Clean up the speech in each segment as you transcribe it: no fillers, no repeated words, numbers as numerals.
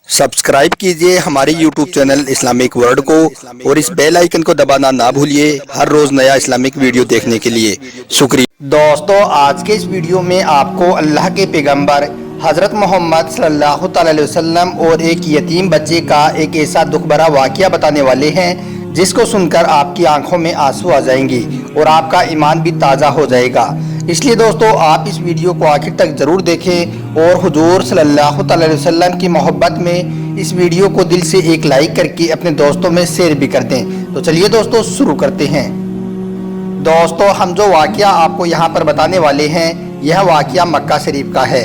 Subscribe कीजिए हमारे YouTube channel Islamic world को और इस बेल आइकन को दबाना ना भूलिए हर रोज नया इस्लामिक वीडियो देखने के लिए। शुक्रिया। दोस्तों, आज के इस वीडियो में आपको अल्लाह के पैगंबर हज़रत मोहम्मद सल्लल्लाहु अलैहि वसल्लम और एक यतीम बच्चे का एक ऐसा दुख भरा वाक़या बताने वाले हैं जिसको सुनकर आपकी आंखों में आंसू आ जाएंगे और आपका ईमान भी ताज़ा हो जाएगा। इसलिए दोस्तों, आप इस वीडियो को आखिर तक ज़रूर देखें और हुजूर सल्लल्लाहु अलैहि वसल्लम की मोहब्बत में इस वीडियो को दिल से एक लाइक करके अपने दोस्तों में शेयर भी कर दें। तो चलिए दोस्तों, शुरू करते हैं। दोस्तों, हम जो वाक़या आपको यहाँ पर बताने वाले हैं यह वाक़या मक्का शरीफ का है।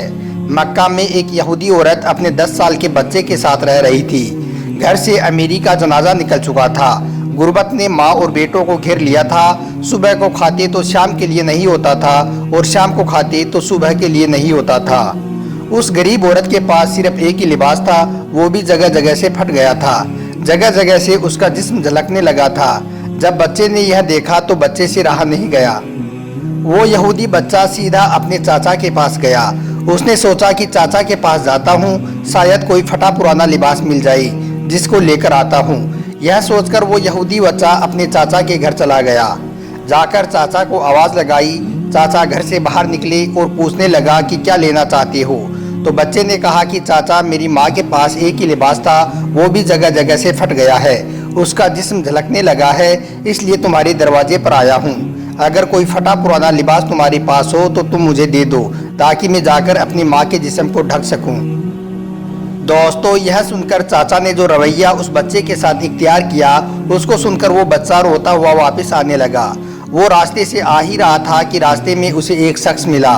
मक्का में एक यहूदी औरत अपने 10 साल के बच्चे के साथ रह रही थी। घर से अमीरी का जनाजा निकल चुका था। गुर्बत ने माँ और बेटों को घेर लिया था। सुबह को खाते तो शाम के लिए नहीं होता था और शाम को खाते तो सुबह के लिए नहीं होता था। उस गरीब औरत के पास सिर्फ एक ही लिबास था, वो भी जगह जगह से फट गया था। जगह जगह से उसका जिस्म झलकने लगा था। जब बच्चे ने यह देखा तो बच्चे से रहा नहीं गया। वो यहूदी बच्चा सीधा अपने चाचा के पास गया। उसने सोचा कि चाचा के पास जाता हूँ, शायद कोई फटा पुराना लिबास मिल जाए जिसको लेकर आता हूँ। यह सोचकर वो यहूदी बच्चा अपने चाचा के घर चला गया। जाकर चाचा को आवाज़ लगाई। चाचा घर से बाहर निकले और पूछने लगा कि क्या लेना चाहते हो। तो बच्चे ने कहा कि चाचा, मेरी माँ के पास एक ही लिबास था, वो भी जगह जगह से फट गया है, उसका जिस्म झलकने लगा है, इसलिए तुम्हारे दरवाजे पर आया हूँ। अगर कोई फटा पुराना लिबास तुम्हारे पास हो तो तुम मुझे दे दो ताकि मैं जाकर अपनी माँ के जिस्म को ढक सकूँ। दोस्तों, यह सुनकर चाचा ने जो रवैया उस बच्चे के साथ इख्तियार किया उसको सुनकर वो बच्चा रोता हुआ वापस आने लगा। वो रास्ते से आ ही रहा था कि रास्ते में उसे एक शख्स मिला।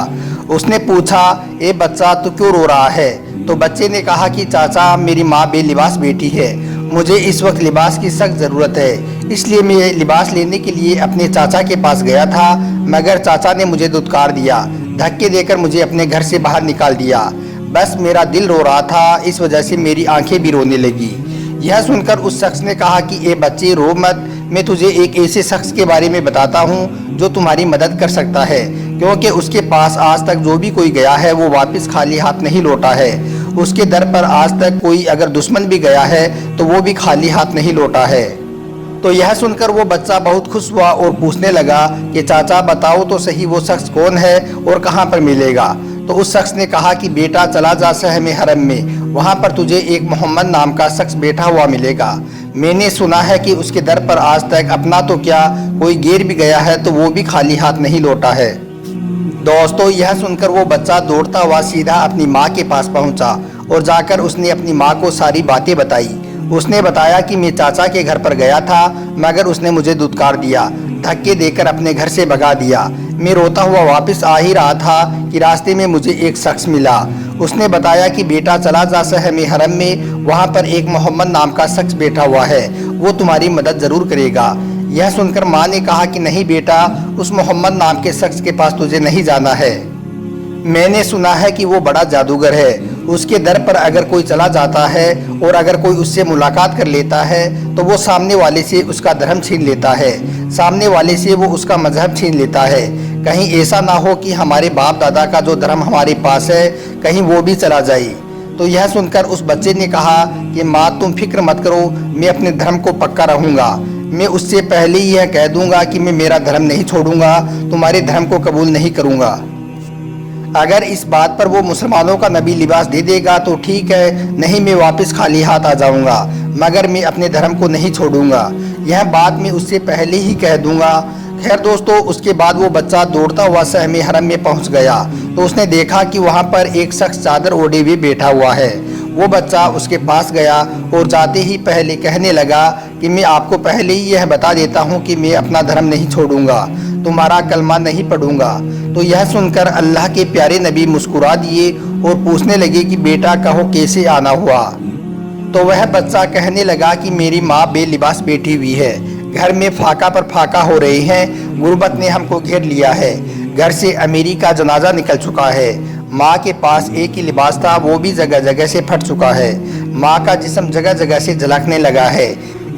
उसने पूछा, ए बच्चा, तू क्यों रो रहा है? तो बच्चे ने कहा कि चाचा, मेरी माँ बेलिबास बेटी है, मुझे इस वक्त लिबास की सख्त ज़रूरत है, इसलिए मैं लिबास लेने के लिए अपने चाचा के पास गया था, मगर चाचा ने मुझे दुत्कार दिया, धक्के देकर मुझे अपने घर से बाहर निकाल दिया। बस मेरा दिल रो रहा था, इस वजह से मेरी आंखें भी रोने लगी। यह सुनकर उस शख्स ने कहा कि ए बच्चे, रो मत, मैं तुझे एक ऐसे शख्स के बारे में बताता हूँ जो तुम्हारी मदद कर सकता है, क्योंकि उसके पास आज तक जो भी कोई गया है वो वापस खाली हाथ नहीं लौटा है। उसके दर पर आज तक कोई अगर दुश्मन भी गया है तो वो भी खाली हाथ नहीं लौटा है। तो यह सुनकर वो बच्चा बहुत खुश हुआ और पूछने लगा कि चाचा, बताओ तो सही वो शख्स कौन है और कहाँ पर मिलेगा। तो उस शख्स ने कहा कि बेटा, चला जा सहम हरम में, वहाँ पर तुझे एक मोहम्मद नाम का शख्स बैठा हुआ मिलेगा। मैंने सुना है कि उसके दर पर आज तक अपना तो क्या कोई गैर भी गया है तो वो भी खाली हाथ नहीं लौटा है। दोस्तों, यह सुनकर वो बच्चा दौड़ता हुआ सीधा अपनी माँ के पास पहुँचा और जाकर उसने अपनी माँ को सारी बातें बताई। उसने बताया कि मैं चाचा के घर पर गया था, मगर उसने मुझे दुत्कार दिया, धक्के देकर अपने घर से भगा दिया। मैं रोता हुआ वापस आ ही रहा था कि रास्ते में मुझे एक शख्स मिला। उसने बताया कि बेटा, चला जा सहम हरम में, वहाँ पर एक मोहम्मद नाम का शख्स बैठा हुआ है, वो तुम्हारी मदद ज़रूर करेगा। यह सुनकर माँ ने कहा कि नहीं बेटा, उस मोहम्मद नाम के शख्स के पास तुझे नहीं जाना है। मैंने सुना है कि वो बड़ा जादूगर है, उसके दर पर अगर कोई चला जाता है और अगर कोई उससे मुलाकात कर लेता है तो वो सामने वाले से उसका धर्म छीन लेता है, सामने वाले से वो उसका मजहब छीन लेता है। कहीं ऐसा ना हो कि हमारे बाप दादा का जो धर्म हमारे पास है कहीं वो भी चला जाए। तो यह सुनकर उस बच्चे ने कहा कि माँ, तुम फिक्र मत करो, मैं अपने धर्म को पक्का रहूँगा। मैं उससे पहले ही यह कह दूँगा कि मैं मेरा धर्म नहीं छोड़ूंगा, तुम्हारे धर्म को कबूल नहीं करूँगा। अगर इस बात पर वो मुसलमानों का नबी लिबास दे देगा तो ठीक है, नहीं मैं वापस खाली हाथ आ जाऊंगा, मगर मैं अपने धर्म को नहीं छोड़ूंगा। यह बात मैं उससे पहले ही कह दूंगा। खैर दोस्तों, उसके बाद वो बच्चा दौड़ता हुआ सहम हरम में पहुंच गया तो उसने देखा कि वहां पर एक शख्स चादर ओढ़े हुए बैठा हुआ है। वो बच्चा उसके पास गया और जाते ही पहले कहने लगा कि मैं आपको पहले ही यह बता देता हूँ कि मैं अपना धर्म नहीं छोड़ूंगा, तुम्हारा कलमा नहीं पढ़ूंगा। तो यह सुनकर अल्लाह के प्यारे नबी मुस्कुरा दिए और पूछने लगे कि बेटा, कहो कैसे आना हुआ। तो वह बच्चा कहने लगा कि मेरी माँ बेलिबास बैठी हुई है, घर में फाका पर फाका हो रहे हैं, गुर्बत ने हमको घेर लिया है, घर से अमीरी का जनाजा निकल चुका है, माँ के पास एक ही लिबास था, वो भी जगह जगह से फट चुका है, माँ का जिस्म जगह जगह से झलकने लगा है,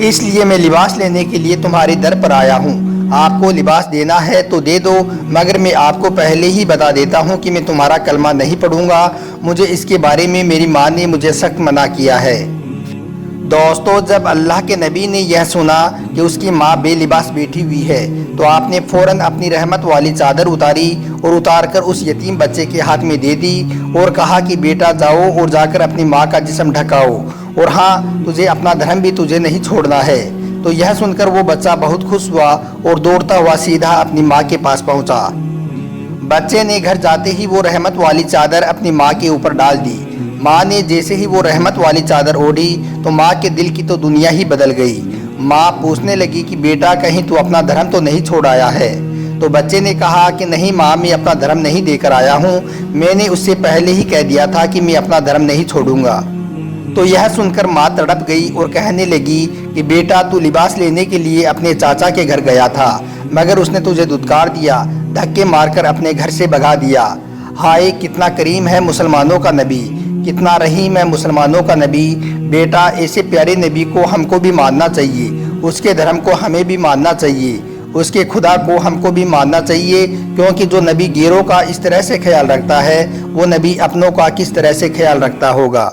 इसलिए मैं लिबास लेने के लिए तुम्हारे दर पर आया हूँ। آپ کو لباس دینا ہے تو دے دو، مگر میں آپ کو پہلے ہی بتا دیتا ہوں کہ میں تمہارا کلمہ نہیں پڑھوں گا، مجھے اس کے بارے میں میری ماں نے مجھے سخت منع کیا ہے۔ دوستو، جب اللہ کے نبی نے یہ سنا کہ اس کی ماں بے لباس بیٹھی ہوئی ہے تو آپ نے فوراً اپنی رحمت والی چادر اتاری اور اتار کر اس یتیم بچے کے ہاتھ میں دے دی اور کہا کہ بیٹا جاؤ اور جا کر اپنی ماں کا جسم ڈھکاؤ، اور ہاں، تجھے اپنا دھرم بھی تجھے نہیں چھوڑنا ہے۔ تو یہ سن کر وہ بچہ بہت خوش ہوا اور دوڑتا ہوا سیدھا اپنی ماں کے پاس پہنچا۔ بچے نے گھر جاتے ہی وہ رحمت والی چادر اپنی ماں کے اوپر ڈال دی۔ ماں نے جیسے ہی وہ رحمت والی چادر اوڑھی تو ماں کے دل کی تو دنیا ہی بدل گئی۔ ماں پوچھنے لگی کہ بیٹا کہیں تو اپنا دھرم تو نہیں چھوڑ آیا ہے؟ تو بچے نے کہا کہ نہیں ماں، میں اپنا دھرم نہیں دے کر آیا ہوں، میں نے اس سے پہلے ہی کہہ دیا تھا کہ میں اپنا دھرم نہیں چھوڑوں گا۔ تو یہ سن کر ماں تڑپ گئی اور کہنے لگی کہ بیٹا تو لباس لینے کے لیے اپنے چاچا کے گھر گیا تھا، مگر اس نے تجھے دھتکار دیا، دھکے مار کر اپنے گھر سے بھگا دیا۔ ہائے کتنا کریم ہے مسلمانوں کا نبی، کتنا رحیم ہے مسلمانوں کا نبی۔ بیٹا ایسے پیارے نبی کو ہم کو بھی ماننا چاہیے، اس کے دھرم کو ہمیں بھی ماننا چاہیے، اس کے خدا کو ہم کو بھی ماننا چاہیے، کیونکہ جو نبی غیروں کا اس طرح سے خیال رکھتا ہے وہ نبی اپنوں کا کس طرح سے خیال رکھتا ہوگا۔